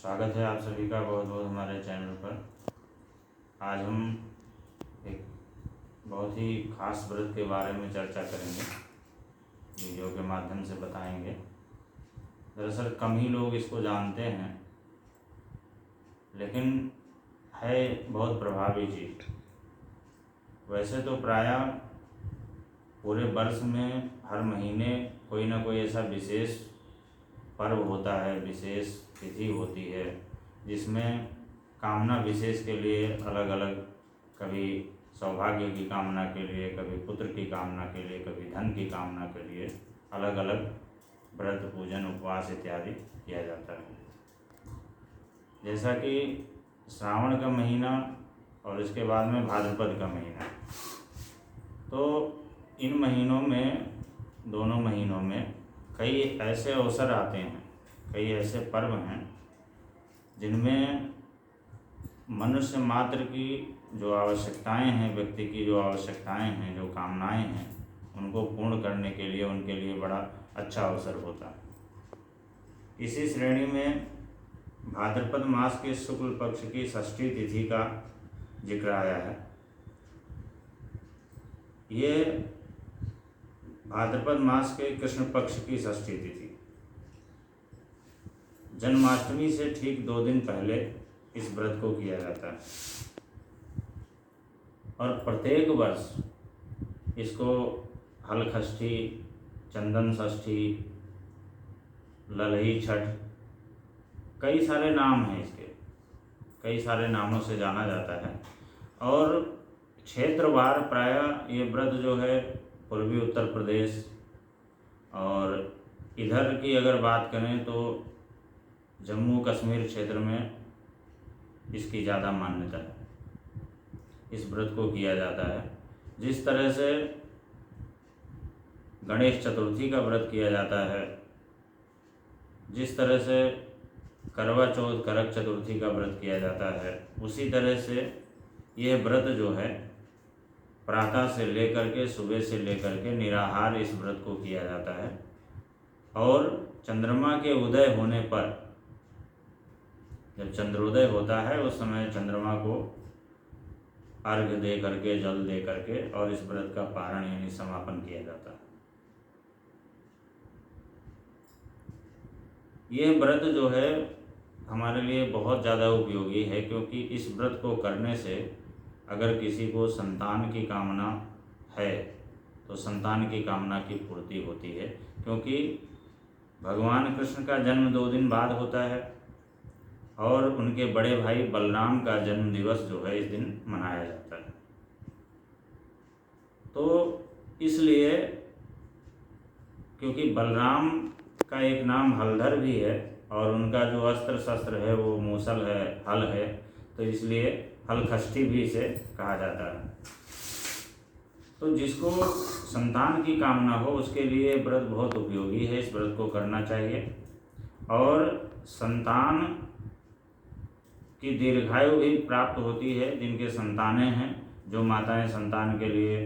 स्वागत है आप सभी का बहुत बहुत हमारे चैनल पर। आज हम एक बहुत ही खास व्रत के बारे में चर्चा करेंगे, वीडियो के माध्यम से बताएंगे। दरअसल कम ही लोग इसको जानते हैं, लेकिन है बहुत प्रभावी चीज़। वैसे तो प्रायः पूरे वर्ष में हर महीने कोई ना कोई ऐसा विशेष पर्व होता है, विशेष तिथि होती है, जिसमें कामना विशेष के लिए अलग अलग, कभी सौभाग्य की कामना के लिए, कभी पुत्र की कामना के लिए, कभी धन की कामना के लिए अलग अलग व्रत, पूजन, उपवास इत्यादि किया जाता है। जैसा कि श्रावण का महीना और इसके बाद में भाद्रपद का महीना, तो इन महीनों में, दोनों महीनों में कई ऐसे अवसर आते हैं, कई ऐसे पर्व हैं जिनमें मनुष्य मात्र की जो आवश्यकताएं हैं, व्यक्ति की जो आवश्यकताएं हैं, जो कामनाएं हैं, उनको पूर्ण करने के लिए उनके लिए बड़ा अच्छा अवसर होता है। इसी श्रेणी में भाद्रपद मास के शुक्ल पक्ष की षष्ठी तिथि का जिक्र आया है। ये भाद्रपद मास के कृष्ण पक्ष की षष्ठी तिथि जन्माष्टमी से ठीक 2 दिन पहले इस व्रत को किया जाता है और प्रत्येक वर्ष इसको हलषष्ठी, चंदन षष्ठी, ललही छठ, कई सारे नाम हैं इसके, कई सारे नामों से जाना जाता है। और क्षेत्रवार प्रायः ये व्रत जो है पूर्वी उत्तर प्रदेश और इधर की अगर बात करें तो जम्मू कश्मीर क्षेत्र में इसकी ज़्यादा मान्यता है, इस व्रत को किया जाता है। जिस तरह से गणेश चतुर्थी का व्रत किया जाता है, जिस तरह से करवा चौथ, करक चतुर्थी का व्रत किया जाता है, उसी तरह से यह व्रत जो है प्रातः से लेकर के, सुबह से लेकर के निराहार इस व्रत को किया जाता है। और चंद्रमा के उदय होने पर, जब चंद्रोदय होता है, उस समय चंद्रमा को अर्घ्य दे करके, जल दे करके और इस व्रत का पारण यानी समापन किया जाता है। यह व्रत जो है हमारे लिए बहुत ज़्यादा उपयोगी है, क्योंकि इस व्रत को करने से अगर किसी को संतान की कामना है तो संतान की कामना की पूर्ति होती है, क्योंकि भगवान कृष्ण का जन्म 2 दिन बाद होता है और उनके बड़े भाई बलराम का जन्म दिवस जो है इस दिन मनाया जाता है। तो इसलिए, क्योंकि बलराम का एक नाम हलधर भी है और उनका जो अस्त्र शस्त्र है वो मूसल है, हल है, तो इसलिए हलषष्ठी भी इसे कहा जाता है। तो जिसको संतान की कामना हो उसके लिए व्रत बहुत उपयोगी है, इस व्रत को करना चाहिए। और संतान की दीर्घायु भी प्राप्त होती है, जिनके संतानें हैं, जो माताएं संतान के लिए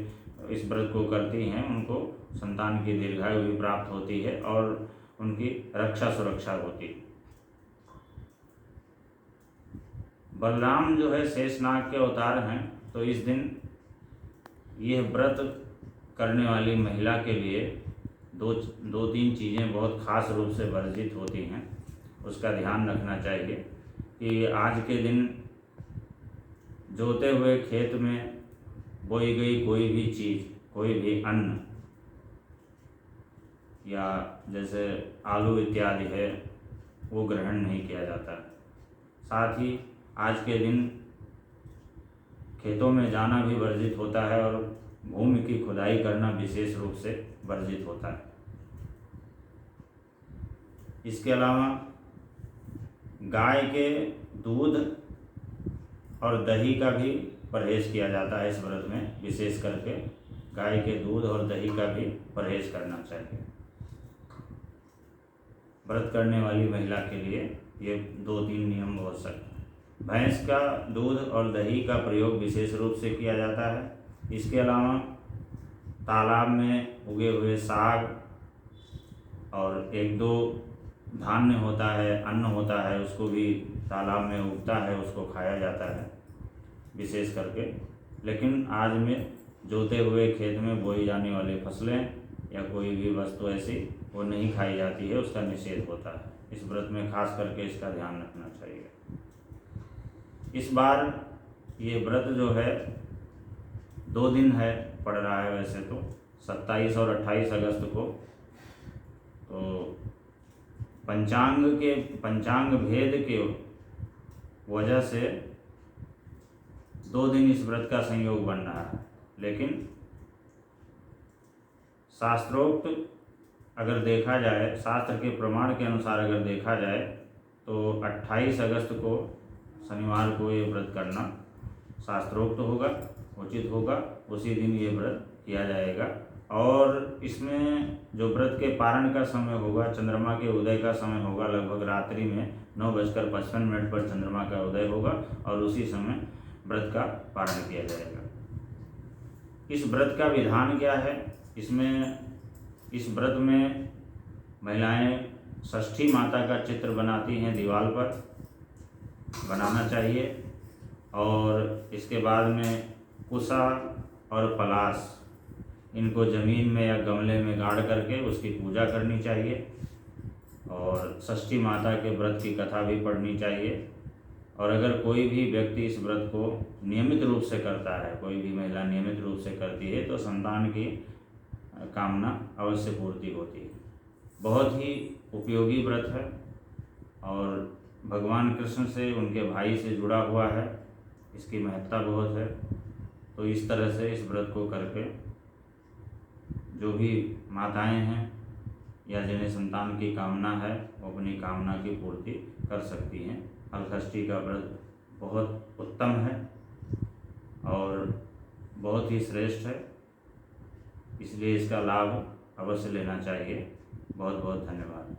इस व्रत को करती हैं, उनको संतान की दीर्घायु भी प्राप्त होती है और उनकी रक्षा सुरक्षा होती है। बलराम जो है शेषनाग के अवतार हैं, तो इस दिन यह व्रत करने वाली महिला के लिए दो तीन चीज़ें बहुत खास रूप से वर्जित होती हैं, उसका ध्यान रखना चाहिए कि आज के दिन जोते हुए खेत में बोई गई कोई भी चीज़, कोई भी अन्न या जैसे आलू इत्यादि है, वो ग्रहण नहीं किया जाता। साथ ही आज के दिन खेतों में जाना भी वर्जित होता है और भूमि की खुदाई करना विशेष रूप से वर्जित होता है। इसके अलावा गाय के दूध और दही का भी परहेज किया जाता है इस व्रत में, विशेष करके गाय के दूध और दही का भी परहेज करना चाहिए। व्रत करने वाली महिला के लिए ये 2-3 नियम आवश्यक हैं। भैंस का दूध और दही का प्रयोग विशेष रूप से किया जाता है। इसके अलावा तालाब में उगे हुए साग और 1-2 धान्य होता है, अन्न होता है, उसको भी तालाब में उगता है, उसको खाया जाता है विशेष करके। लेकिन आज में जोते हुए खेत में बोई जाने वाली फसलें या कोई भी वस्तु ऐसी वो नहीं खाई जाती है, उसका निषेध होता है। इस व्रत में खास करके इसका ध्यान रखना चाहिए। इस बार ये व्रत जो है 2 दिन है पड़ रहा है वैसे तो, 27 और 28 अगस्त को। तो पंचांग भेद के वजह से 2 दिन इस व्रत का संयोग बन रहा है। लेकिन शास्त्रोक्त अगर देखा जाए, शास्त्र के प्रमाण के अनुसार अगर देखा जाए तो 28 अगस्त को शनिवार को ये व्रत करना शास्त्रोक्त होगा, उचित होगा। उसी दिन ये व्रत किया जाएगा। और इसमें जो व्रत के पारण का समय होगा, चंद्रमा के उदय का समय होगा, लगभग रात्रि में 9:55 पर चंद्रमा का उदय होगा और उसी समय व्रत का पारण किया जाएगा। इस व्रत का विधान क्या है? इस व्रत में महिलाएं षष्ठी माता का चित्र बनाती हैं, दीवार पर बनाना चाहिए। और इसके बाद में कुसा और पलाश, इनको ज़मीन में या गमले में गाड़ करके उसकी पूजा करनी चाहिए। और षष्ठी माता के व्रत की कथा भी पढ़नी चाहिए। और अगर कोई भी व्यक्ति इस व्रत को नियमित रूप से करता है, कोई भी महिला नियमित रूप से करती है, तो संतान की कामना अवश्य पूर्ति होती है। बहुत ही उपयोगी व्रत है और भगवान कृष्ण से, उनके भाई से जुड़ा हुआ है। इसकी महत्ता बहुत है। तो इस तरह से इस व्रत को करके जो भी माताएं हैं या जिन्हें संतान की कामना है, वो अपनी कामना की पूर्ति कर सकती हैं। हलषष्ठी का व्रत बहुत उत्तम है और बहुत ही श्रेष्ठ है, इसलिए इसका लाभ अवश्य लेना चाहिए। बहुत बहुत धन्यवाद।